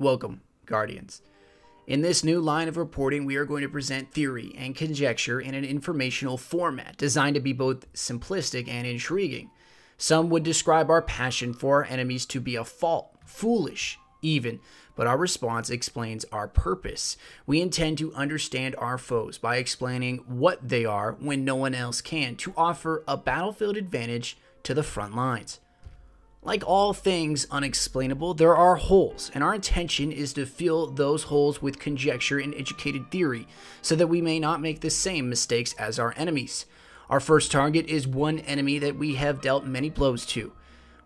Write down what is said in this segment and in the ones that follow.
Welcome, Guardians. In this new line of reporting, we are going to present theory and conjecture in an informational format designed to be both simplistic and intriguing. Some would describe our passion for our enemies to be a fault, foolish, even, but our response explains our purpose. We intend to understand our foes by explaining what they are when no one else can, to offer a battlefield advantage to the front lines. Like all things unexplainable, there are holes, and our intention is to fill those holes with conjecture and educated theory, so that we may not make the same mistakes as our enemies. Our first target is one enemy that we have dealt many blows to.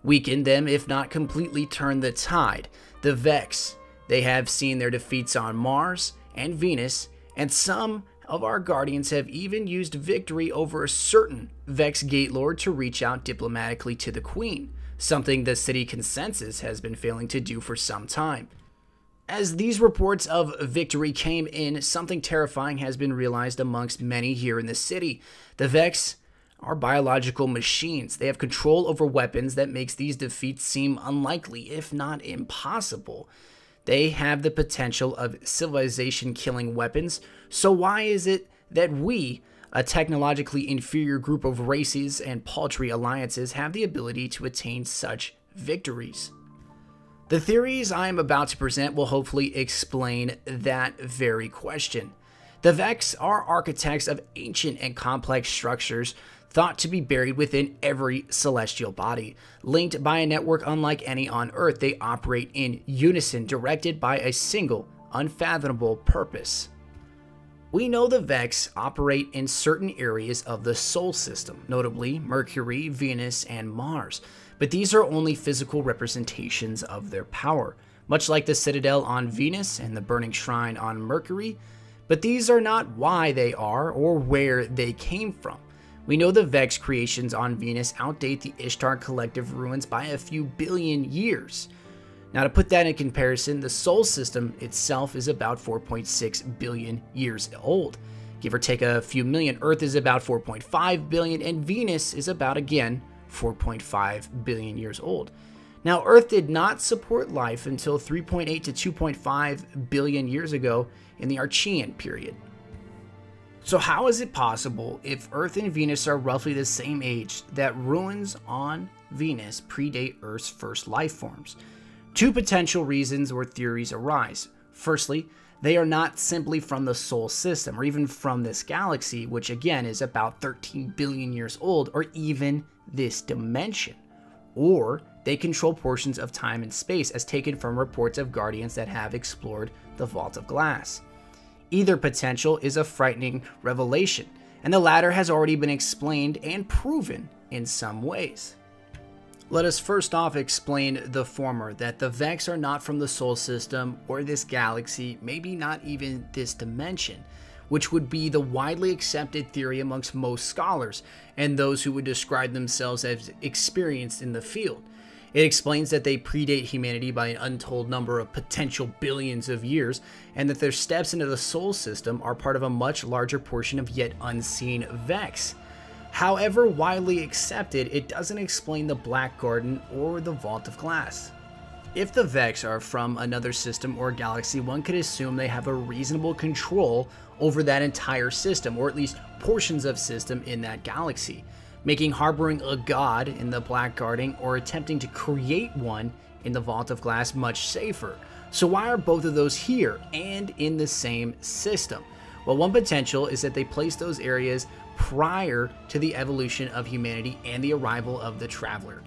Weaken them, if not completely turn the tide. The Vex. They have seen their defeats on Mars and Venus, and some of our Guardians have even used victory over a certain Vex Gate Lord to reach out diplomatically to the Queen, something the city consensus has been failing to do for some time. As these reports of victory came in, something terrifying has been realized amongst many here in the city. The Vex are biological machines. They have control over weapons that makes these defeats seem unlikely, if not impossible. They have the potential of civilization-killing weapons, so why is it that we, a technologically inferior group of races and paltry alliances, have the ability to attain such victories? The theories I am about to present will hopefully explain that very question. The Vex are architects of ancient and complex structures thought to be buried within every celestial body. Linked by a network unlike any on Earth, they operate in unison, directed by a single, unfathomable purpose. We know the Vex operate in certain areas of the Sol system, notably Mercury, Venus, and Mars, but these are only physical representations of their power, much like the Citadel on Venus and the Burning Shrine on Mercury, but these are not why they are or where they came from. We know the Vex creations on Venus outdate the Ishtar collective ruins by a few billion years. Now, to put that in comparison, the Sol system itself is about 4.6 billion years old. Give or take a few million, Earth is about 4.5 billion, and Venus is about, again, 4.5 billion years old. Now, Earth did not support life until 3.8 to 2.5 billion years ago in the Archean period. So how is it possible, if Earth and Venus are roughly the same age, that ruins on Venus predate Earth's first life forms? Two potential reasons or theories arise. Firstly, they are not simply from the Sol system or even from this galaxy, which again is about 13 billion years old, or even this dimension. Or they control portions of time and space, as taken from reports of Guardians that have explored the Vault of Glass. Either potential is a frightening revelation, and the latter has already been explained and proven in some ways. Let us first off explain the former, that the Vex are not from the Sol system or this galaxy, maybe not even this dimension, which would be the widely accepted theory amongst most scholars and those who would describe themselves as experienced in the field. It explains that they predate humanity by an untold number of potential billions of years, and that their steps into the Sol system are part of a much larger portion of yet unseen Vex. However widely accepted, it doesn't explain the Black Garden or the Vault of Glass. If the Vex are from another system or galaxy, one could assume they have a reasonable control over that entire system, or at least portions of system in that galaxy, making harboring a god in the Black Garden or attempting to create one in the Vault of Glass much safer. So why are both of those here and in the same system? Well, one potential is that they place those areas prior to the evolution of humanity and the arrival of the Traveler.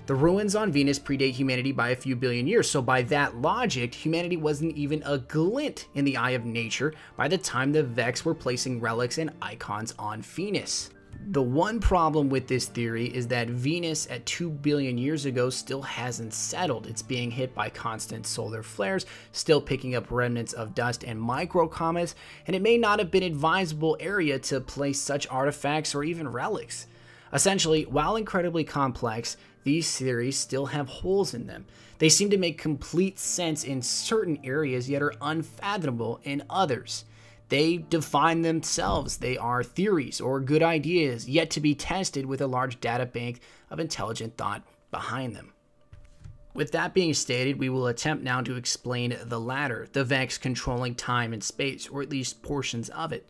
The ruins on Venus predate humanity by a few billion years, so by that logic, humanity wasn't even a glint in the eye of nature by the time the Vex were placing relics and icons on Venus. The one problem with this theory is that Venus at 2 billion years ago still hasn't settled. It's being hit by constant solar flares, still picking up remnants of dust and microcomets, and it may not have been an advisable area to place such artifacts or even relics. Essentially, while incredibly complex, these theories still have holes in them. They seem to make complete sense in certain areas, yet are unfathomable in others. They define themselves. They are theories or good ideas yet to be tested with a large data bank of intelligent thought behind them. With that being stated, we will attempt now to explain the latter, the Vex controlling time and space, or at least portions of it.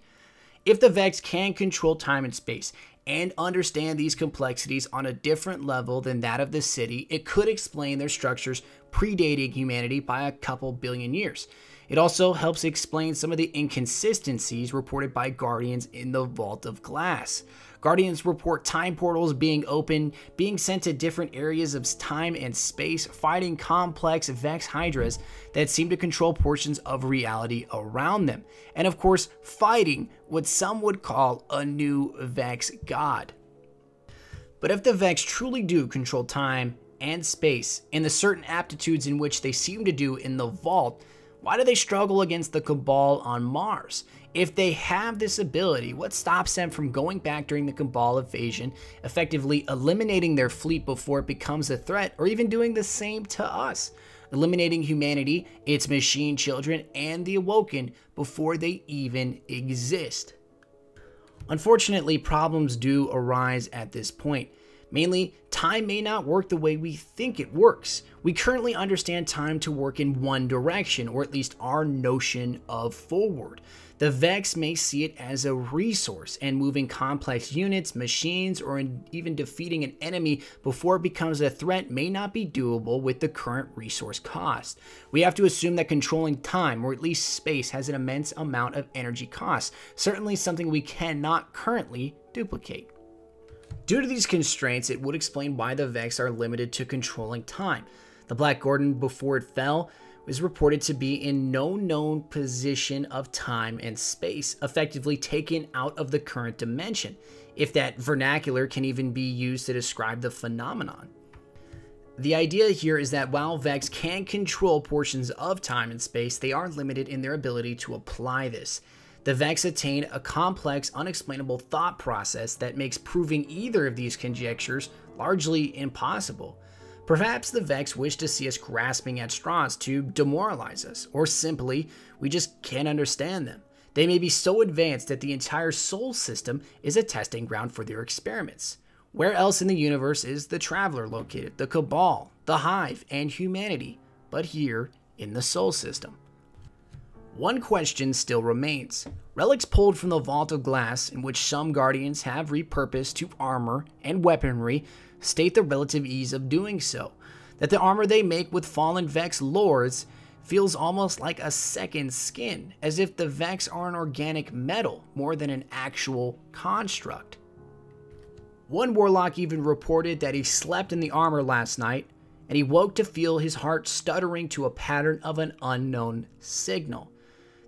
If the Vex can control time and space and understand these complexities on a different level than that of the city, it could explain their structures predating humanity by a couple billion years. It also helps explain some of the inconsistencies reported by Guardians in the Vault of Glass. Guardians report time portals being open, being sent to different areas of time and space, fighting complex Vex Hydras that seem to control portions of reality around them, and of course, fighting what some would call a new Vex god. But if the Vex truly do control time and space, and the certain aptitudes in which they seem to do in the Vault, why do they struggle against the Cabal on Mars? If they have this ability, what stops them from going back during the Cabal invasion, effectively eliminating their fleet before it becomes a threat, or even doing the same to us? Eliminating humanity, its machine children, and the Awoken before they even exist. Unfortunately, problems do arise at this point. Mainly, time may not work the way we think it works. We currently understand time to work in one direction, or at least our notion of forward. The Vex may see it as a resource, and moving complex units, machines, or even defeating an enemy before it becomes a threat may not be doable with the current resource cost. We have to assume that controlling time, or at least space, has an immense amount of energy cost, certainly something we cannot currently duplicate. Due to these constraints, it would explain why the Vex are limited to controlling time. The Black Gordon, before it fell, was reported to be in no known position of time and space, effectively taken out of the current dimension, if that vernacular can even be used to describe the phenomenon. The idea here is that while Vex can control portions of time and space, they are limited in their ability to apply this. The Vex attain a complex, unexplainable thought process that makes proving either of these conjectures largely impossible. Perhaps the Vex wish to see us grasping at straws to demoralize us, or simply, we just can't understand them. They may be so advanced that the entire Sol system is a testing ground for their experiments. Where else in the universe is the Traveler located, the Cabal, the Hive, and humanity, but here in the Sol system? One question still remains. Relics pulled from the Vault of Glass, in which some Guardians have repurposed to armor and weaponry, state the relative ease of doing so. That the armor they make with fallen Vex lords feels almost like a second skin, as if the Vex are an organic metal more than an actual construct. One Warlock even reported that he slept in the armor last night, and he woke to feel his heart stuttering to a pattern of an unknown signal.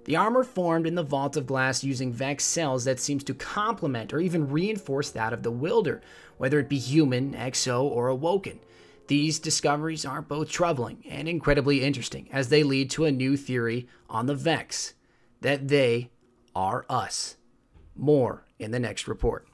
The armor formed in the Vault of Glass using Vex cells that seems to complement or even reinforce that of the Wielder, whether it be human, exo, or awoken. These discoveries are both troubling and incredibly interesting, as they lead to a new theory on the Vex, that they are us. More in the next report.